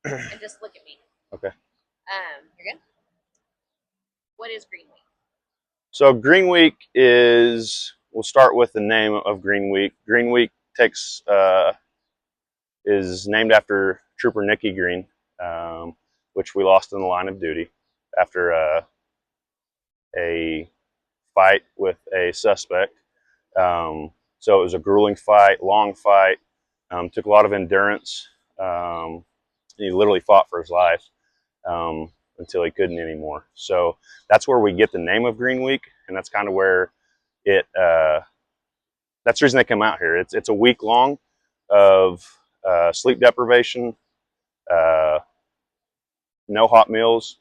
and just look at me. Okay. You're good. What is Green Week? So Green Week is, we'll start with the name of Green Week. Green Week takes is named after Trooper Nikki Green, which we lost in the line of duty after a fight with a suspect. So it was a grueling fight, long fight, took a lot of endurance. He literally fought for his life until he couldn't anymore. So that's where we get the name of Green Week, and that's kind of where it. That's the reason they come out here. It's a week long of sleep deprivation, uh, no hot meals,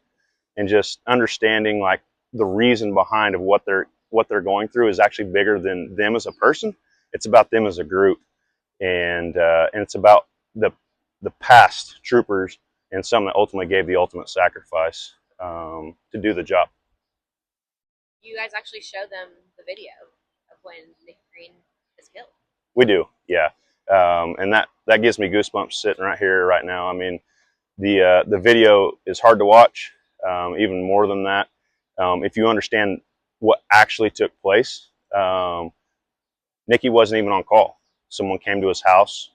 and just understanding like the reason behind of what they're going through is actually bigger than them as a person. It's about them as a group, and it's about the past troopers and some that ultimately gave the ultimate sacrifice to do the job. You guys actually show them the video of when Nick Green is killed. We do, yeah, and that gives me goosebumps sitting right here, right now. I mean, the video is hard to watch, even more than that. If you understand what actually took place, Nicky wasn't even on call. Someone came to his house.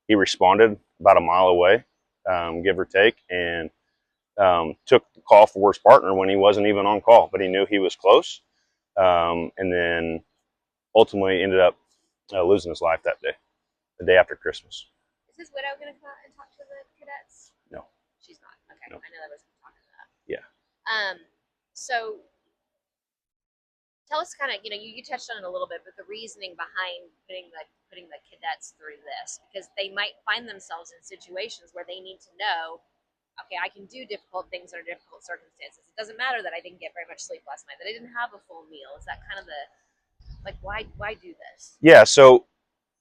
He responded about a mile away, give or take, and took the call for his partner when he wasn't even on call, but he knew he was close, and then ultimately ended up losing his life that day, the day after Christmas. Is his widow going to come out and talk to the cadets? No. She's not. Okay, No. I know that was talking to that. Yeah. So tell us kind of, you touched on it a little bit, but the reasoning behind putting the cadets through this, because they might find themselves in situations where they need to know, okay, I can do difficult things under difficult circumstances. It doesn't matter that I didn't get very much sleep last night, that I didn't have a full meal. Is that kind of the, like, why do this? Yeah. So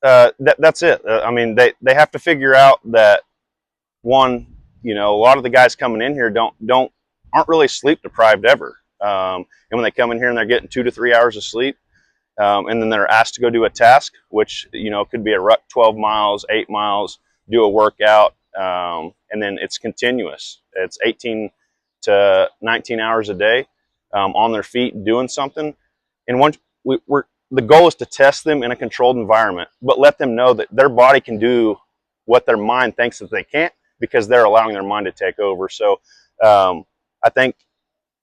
that's it. I mean, they have to figure out that one, a lot of the guys coming in here aren't really sleep deprived ever. And when they come in here and they're getting 2 to 3 hours of sleep, and then they're asked to go do a task, which could be a rut 12 miles, 8 miles, do a workout, and then it's continuous. It's 18 to 19 hours a day on their feet doing something. And once the goal is to test them in a controlled environment, but let them know that their body can do what their mind thinks that they can't, because they're allowing their mind to take over. So I think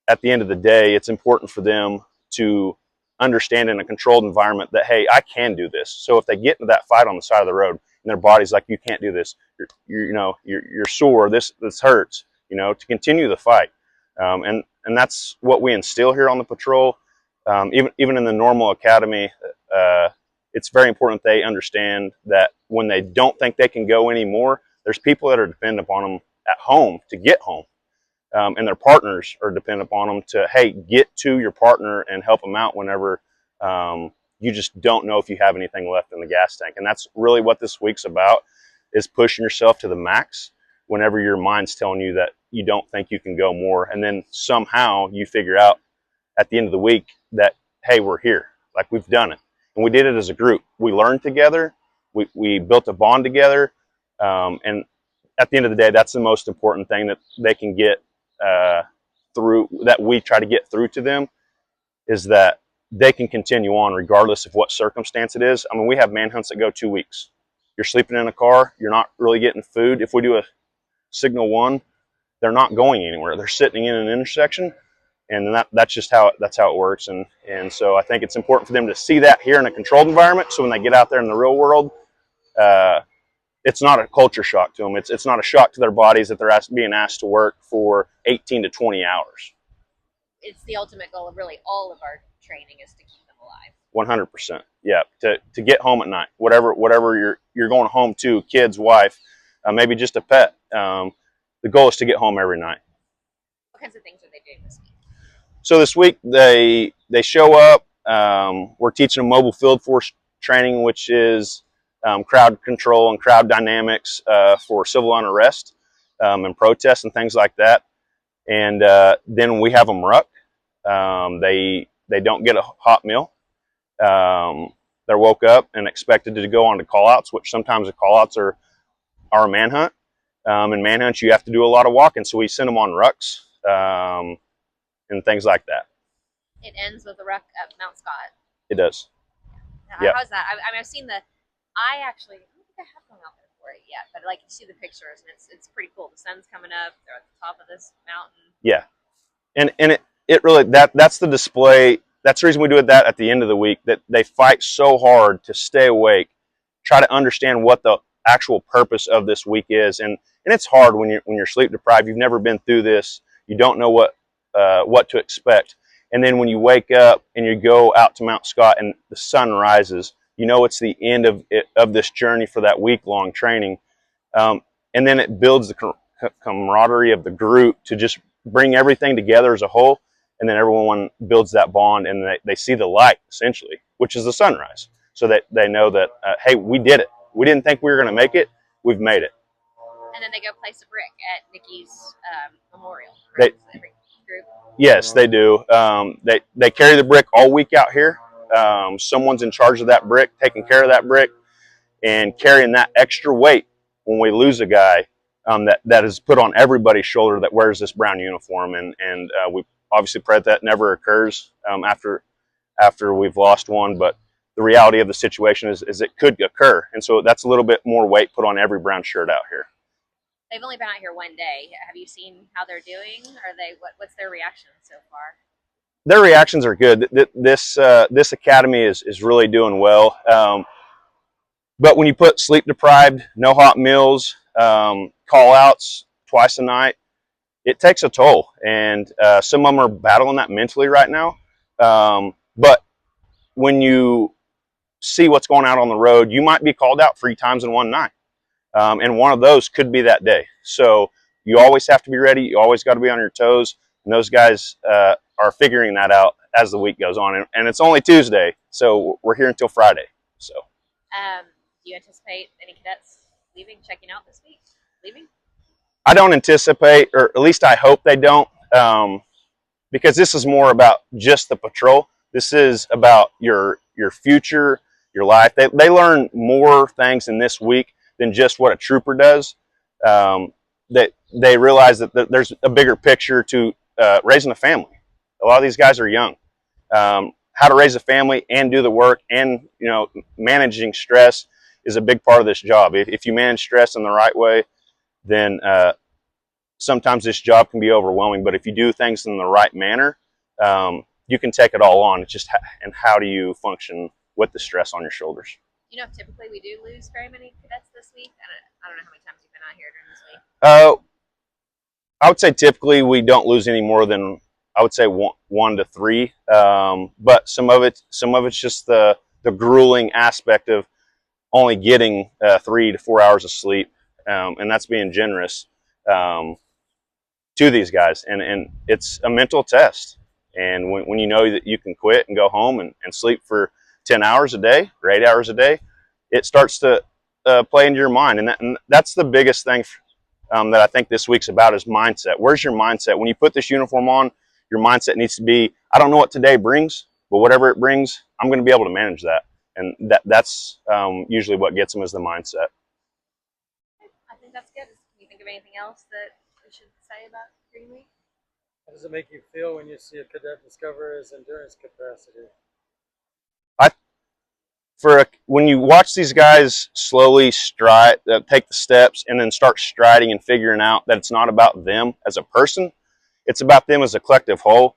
at the end of the day, it's important for them to understand in a controlled environment that, hey, I can do this. So if they get into that fight on the side of the road and their body's like, you can't do this, you're sore, this hurts, to continue the fight. And that's what we instill here on the patrol. Even in the normal academy, it's very important they understand that when they don't think they can go anymore, there's people that are dependent upon them at home to get home. And their partners are dependent upon them to, hey, get to your partner and help them out whenever you just don't know if you have anything left in the gas tank. And that's really what this week's about, is pushing yourself to the max whenever your mind's telling you that you don't think you can go more. And then somehow you figure out at the end of the week that, hey, we're here. Like, we've done it. And we did it as a group. We learned together. We built a bond together. And at the end of the day, that's the most important thing that they can get through, that we try to get through to them, is that they can continue on regardless of what circumstance it is. I mean, we have manhunts that go 2 weeks. You're sleeping in a car. You're not really getting food. If we do a signal 1, they're not going anywhere. They're sitting in an intersection, and that's just how it works. And so I think it's important for them to see that here in a controlled environment, so when they get out there in the real world, it's not a culture shock to them. It's not a shock to their bodies that they're being asked to work for 18 to 20 hours. It's the ultimate goal of really all of our training, is to keep them alive. 100%. Yeah. To get home at night, whatever you're going home to, kids, wife, maybe just a pet. The goal is to get home every night. What kinds of things are they doing this week? So this week they show up. We're teaching them mobile field force training, which is crowd control and crowd dynamics for civil unrest and protests and things like that. And then we have them ruck. They don't get a hot meal. They're woke up and expected to go on to call outs, which sometimes the call outs are a manhunt. In manhunt, you have to do a lot of walking, so we send them on rucks and things like that. It ends with a ruck at Mount Scott. It does. Yeah. How's that? I mean, I've seen I actually, I don't think I have gone out there for it yet, but like you see the pictures and it's pretty cool. The sun's coming up. They're at the top of this mountain. Yeah, and it really that's the display. That's the reason we do it that at the end of the week, that they fight so hard to stay awake, try to understand what the actual purpose of this week is, and it's hard when you're sleep deprived. You've never been through this. You don't know what to expect. And then when you wake up and you go out to Mount Scott and the sun rises, you know it's the end of this journey for that week-long training. And then it builds the camaraderie of the group to just bring everything together as a whole. And then everyone builds that bond, and they see the light, essentially, which is the sunrise. So that they know that, hey, we did it. We didn't think we were going to make it. We've made it. And then they go place a brick at Nikki's memorial. Every group. Yes, they do. They carry the brick all week out here. Someone's in charge of that brick, taking care of that brick, and carrying that extra weight when we lose a guy that is put on everybody's shoulder that wears this brown uniform. And we obviously pray that never occurs after we've lost one, but the reality of the situation is it could occur. And so that's a little bit more weight put on every brown shirt out here. They've only been out here one day. Have you seen how they're doing? What's their reaction so far? Their reactions are good. This academy is really doing well. But when you put sleep deprived, no hot meals, call outs twice a night, it takes a toll. And some of them are battling that mentally right now. But when you see what's going out on the road, you might be called out 3 times in one night. And one of those could be that day. So you always have to be ready. You always got to be on your toes. And those guys are figuring that out as the week goes on. And it's only Tuesday, so we're here until Friday. So, do you anticipate any cadets checking out this week? Leaving? I don't anticipate, or at least I hope they don't, because this is more about just the patrol. This is about your future, your life. They learn more things in this week than just what a trooper does. That they realize that there's a bigger picture to raising a family. A lot of these guys are young. How to raise a family and do the work, and managing stress is a big part of this job. If you manage stress in the right way, then sometimes this job can be overwhelming. But if you do things in the right manner, you can take it all on. It's just how do you function with the stress on your shoulders. If typically we do lose very many cadets this week? I don't know how many times you've been out here during this week. I would say typically we don't lose any more than, I would say, 1 to 3. But some of it's just the grueling aspect of only getting 3 to 4 hours of sleep, and that's being generous to these guys. And it's a mental test. And when you know that you can quit and go home and sleep for 10 hours a day or 8 hours a day, it starts to play into your mind. And that's the biggest thing that I think this week's about, is mindset. Where's your mindset? When you put this uniform on, your mindset needs to be, I don't know what today brings, but whatever it brings, I'm going to be able to manage that. And that's usually what gets them, is the mindset. I think that's good. Can you think of anything else that we should say about Green Week? How does it make you feel when you see a cadet discover his endurance capacity? When you watch these guys slowly take the steps and then start striding and figuring out that it's not about them as a person, it's about them as a collective whole.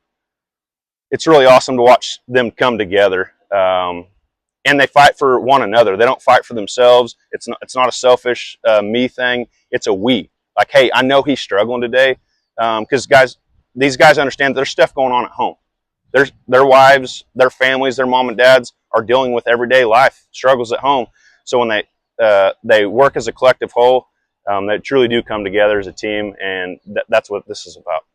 It's really awesome to watch them come together, and they fight for one another. They don't fight for themselves. It's not a selfish me thing. It's a we. Like, hey, I know he's struggling today, because these guys understand there's stuff going on at home. Their wives, their families, their mom and dads are dealing with everyday life struggles at home. So when they work as a collective whole, they truly do come together as a team, and that's what this is about.